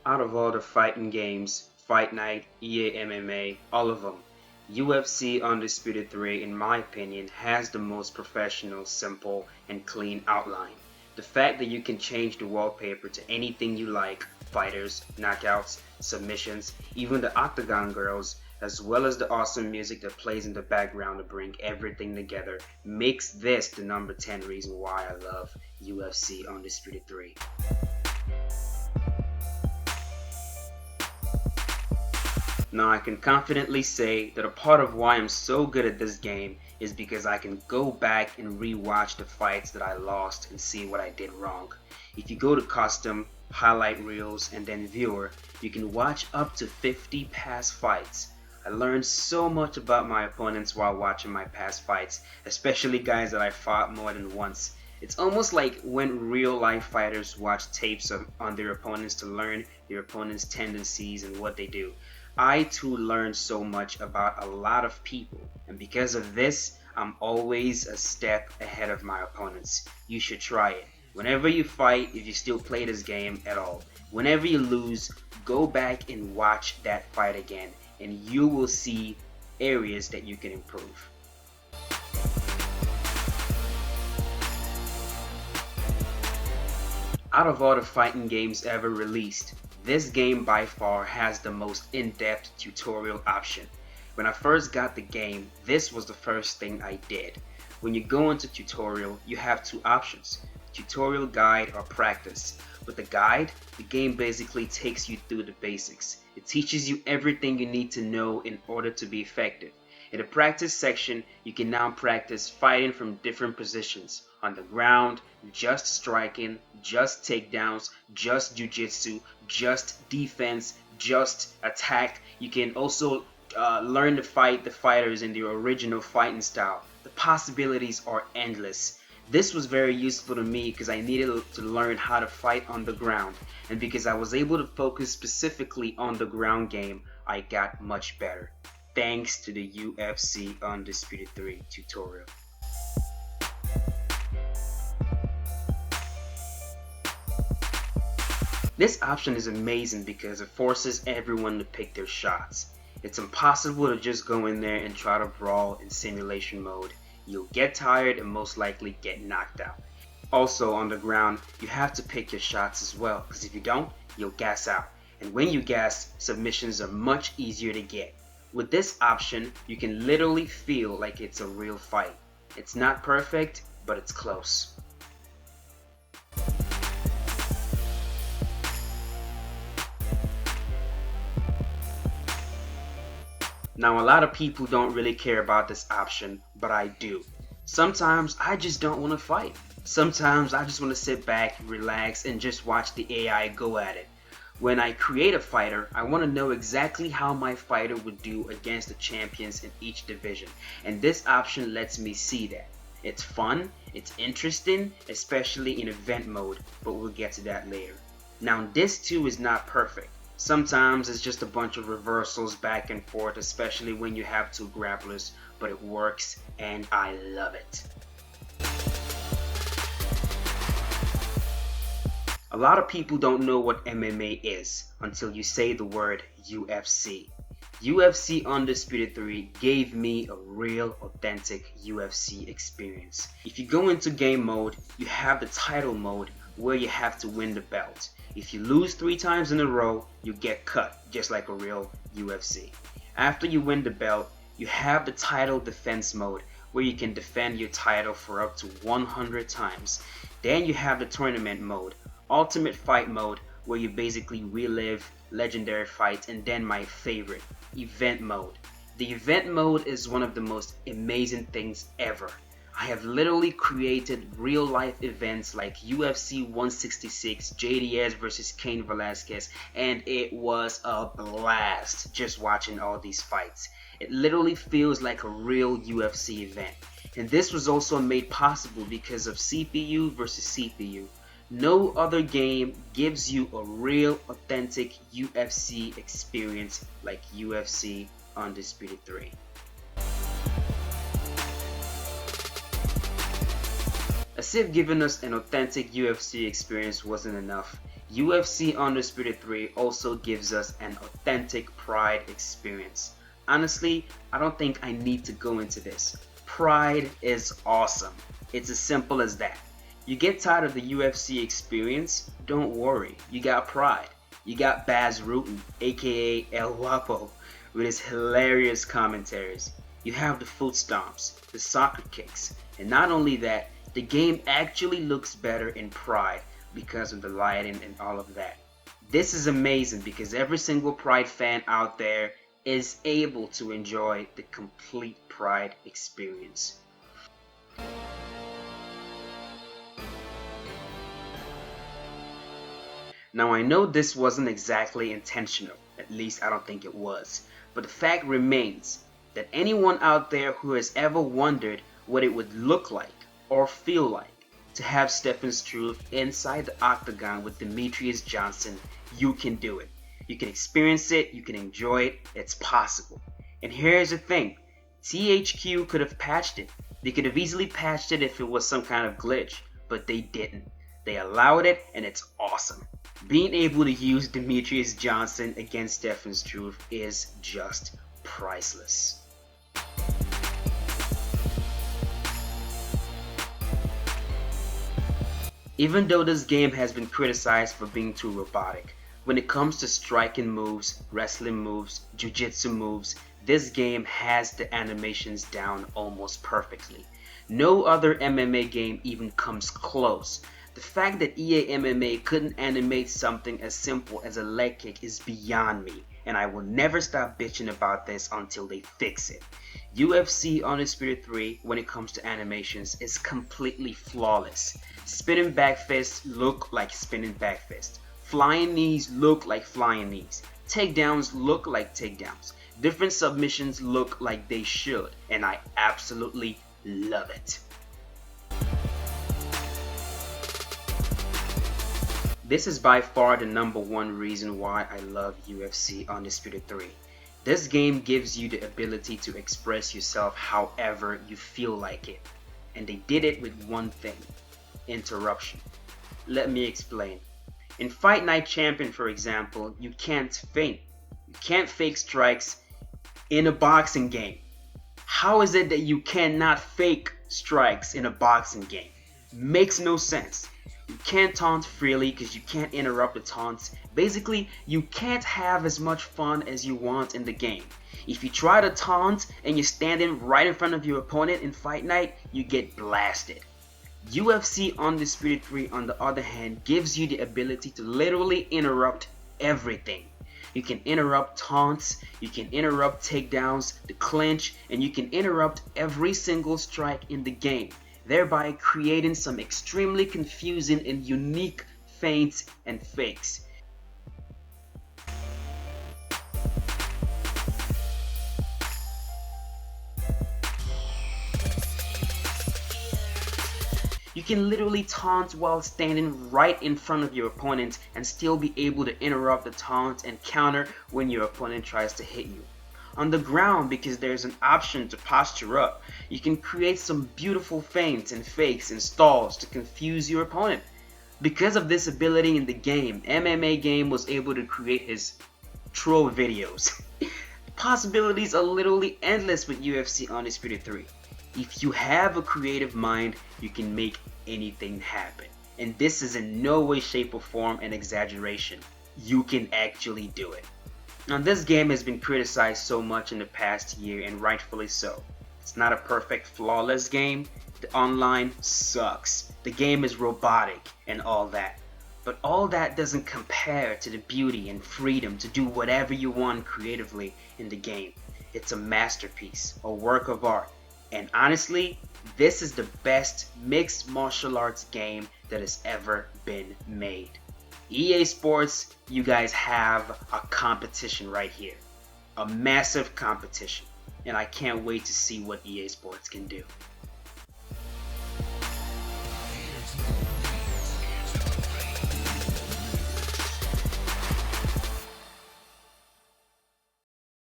Out of all the fighting games, Fight Night, EA MMA, all of them, UFC Undisputed 3, in my opinion, has the most professional, simple, and clean outline. The fact that you can change the wallpaper to anything you like, fighters, knockouts, submissions, even the Octagon girls, as well as the awesome music that plays in the background to bring everything together, makes this the number 10 reason why I love UFC Undisputed 3. Now I can confidently say that a part of why I'm so good at this game is because I can go back and rewatch the fights that I lost and see what I did wrong. If you go to custom, highlight reels, and then viewer, you can watch up to 50 past fights. I learned so much about my opponents while watching my past fights, especially guys that I fought more than once. It's almost like when real life fighters watch tapes on their opponents to learn their opponents' tendencies and what they do. I too learned so much about a lot of people, and because of this, I'm always a step ahead of my opponents. You should try it. Whenever you fight, if you still play this game at all, whenever you lose, go back and watch that fight again, and you will see areas that you can improve. Out of all the fighting games ever released, this game by far has the most in-depth tutorial option. When I first got the game, this was the first thing I did. When you go into tutorial, you have two options, tutorial guide or practice. With the guide, the game basically takes you through the basics. It teaches you everything you need to know in order to be effective. In the practice section, you can now practice fighting from different positions. On the ground, just striking, just takedowns, just jiu-jitsu, just defense, just attack. You can also learn to fight the fighters in their original fighting style. The possibilities are endless. This was very useful to me because I needed to learn how to fight on the ground, and because I was able to focus specifically on the ground game, I got much better. Thanks to the UFC Undisputed 3 tutorial. This option is amazing because it forces everyone to pick their shots. It's impossible to just go in there and try to brawl in simulation mode. You'll get tired and most likely get knocked out. Also on the ground, you have to pick your shots as well, because if you don't, you'll gas out. And when you gas, submissions are much easier to get. With this option, you can literally feel like it's a real fight. It's not perfect, but it's close. Now a lot of people don't really care about this option, but I do. Sometimes I just don't want to fight. Sometimes I just want to sit back, relax, and just watch the AI go at it. When I create a fighter, I want to know exactly how my fighter would do against the champions in each division, and this option lets me see that. It's fun, it's interesting, especially in event mode, but we'll get to that later. Now this too is not perfect. Sometimes it's just a bunch of reversals back and forth, especially when you have two grapplers, but it works and I love it. A lot of people don't know what MMA is until you say the word UFC. UFC Undisputed 3 gave me a real authentic UFC experience. If you go into game mode, you have the title mode where you have to win the belt. If you lose 3 times in a row, you get cut, just like a real UFC. After you win the belt, you have the title defense mode where you can defend your title for up to 100 times. Then you have the tournament mode, Ultimate Fight mode, where you basically relive legendary fights, and then my favorite, event mode. The event mode is one of the most amazing things ever. I have literally created real life events like UFC 166, JDS versus Cain Velasquez, and it was a blast just watching all these fights. It literally feels like a real UFC event. And this was also made possible because of CPU versus CPU. No other game gives you a real authentic UFC experience like UFC Undisputed 3. As if giving us an authentic UFC experience wasn't enough, UFC Undisputed 3 also gives us an authentic Pride experience. Honestly, I don't think I need to go into this. Pride is awesome. It's as simple as that. You get tired of the UFC experience? Don't worry, you got Pride. You got Baz Rutten, aka El Guapo, with his hilarious commentaries. You have the foot stomps, the soccer kicks, and not only that, the game actually looks better in Pride because of the lighting and all of that. This is amazing because every single Pride fan out there is able to enjoy the complete Pride experience. Now I know this wasn't exactly intentional, at least I don't think it was, but the fact remains that anyone out there who has ever wondered what it would look like or feel like to have Stefan Struve inside the octagon with Demetrius Johnson, you can do it. You can experience it, you can enjoy it, it's possible. And here's the thing, THQ could have patched it. They could have easily patched it if it was some kind of glitch, but they didn't. They allowed it and it's awesome. Being able to use Demetrius Johnson against Stefan Struve is just priceless. Even though this game has been criticized for being too robotic, when it comes to striking moves, wrestling moves, jiu-jitsu moves, this game has the animations down almost perfectly. No other MMA game even comes close. The fact that EA MMA couldn't animate something as simple as a leg kick is beyond me, and I will never stop bitching about this until they fix it. UFC Undisputed 3, when it comes to animations, is completely flawless. Spinning back fists look like spinning back fists. Flying knees look like flying knees. Takedowns look like takedowns. Different submissions look like they should, and I absolutely love it. This is by far the #1 reason why I love UFC Undisputed 3. This game gives you the ability to express yourself however you feel like it. And they did it with one thing, interruption. Let me explain. In Fight Night Champion, for example, you can't feint. You can't fake strikes in a boxing game. How is it that you cannot fake strikes in a boxing game? Makes no sense. You can't taunt freely because you can't interrupt the taunts. Basically, you can't have as much fun as you want in the game. If you try to taunt and you're standing right in front of your opponent in Fight Night, you get blasted. UFC Undisputed 3, on the other hand, gives you the ability to literally interrupt everything. You can interrupt taunts, you can interrupt takedowns, the clinch, and you can interrupt every single strike in the game, thereby creating some extremely confusing and unique feints and fakes. You can literally taunt while standing right in front of your opponent and still be able to interrupt the taunt and counter when your opponent tries to hit you. On the ground, because there's an option to posture up, you can create some beautiful feints and fakes and stalls to confuse your opponent. Because of this ability in the game, MMA Game was able to create his troll videos. The possibilities are literally endless with UFC Undisputed 3. If you have a creative mind, you can make anything happen. And this is in no way, shape, or form an exaggeration. You can actually do it. Now, this game has been criticized so much in the past year, and rightfully so. It's not a perfect, flawless game. The online sucks. The game is robotic and all that. But all that doesn't compare to the beauty and freedom to do whatever you want creatively in the game. It's a masterpiece, a work of art. And honestly, this is the best mixed martial arts game that has ever been made. EA Sports, you guys have a competition right here. A massive competition. And I can't wait to see what EA Sports can do.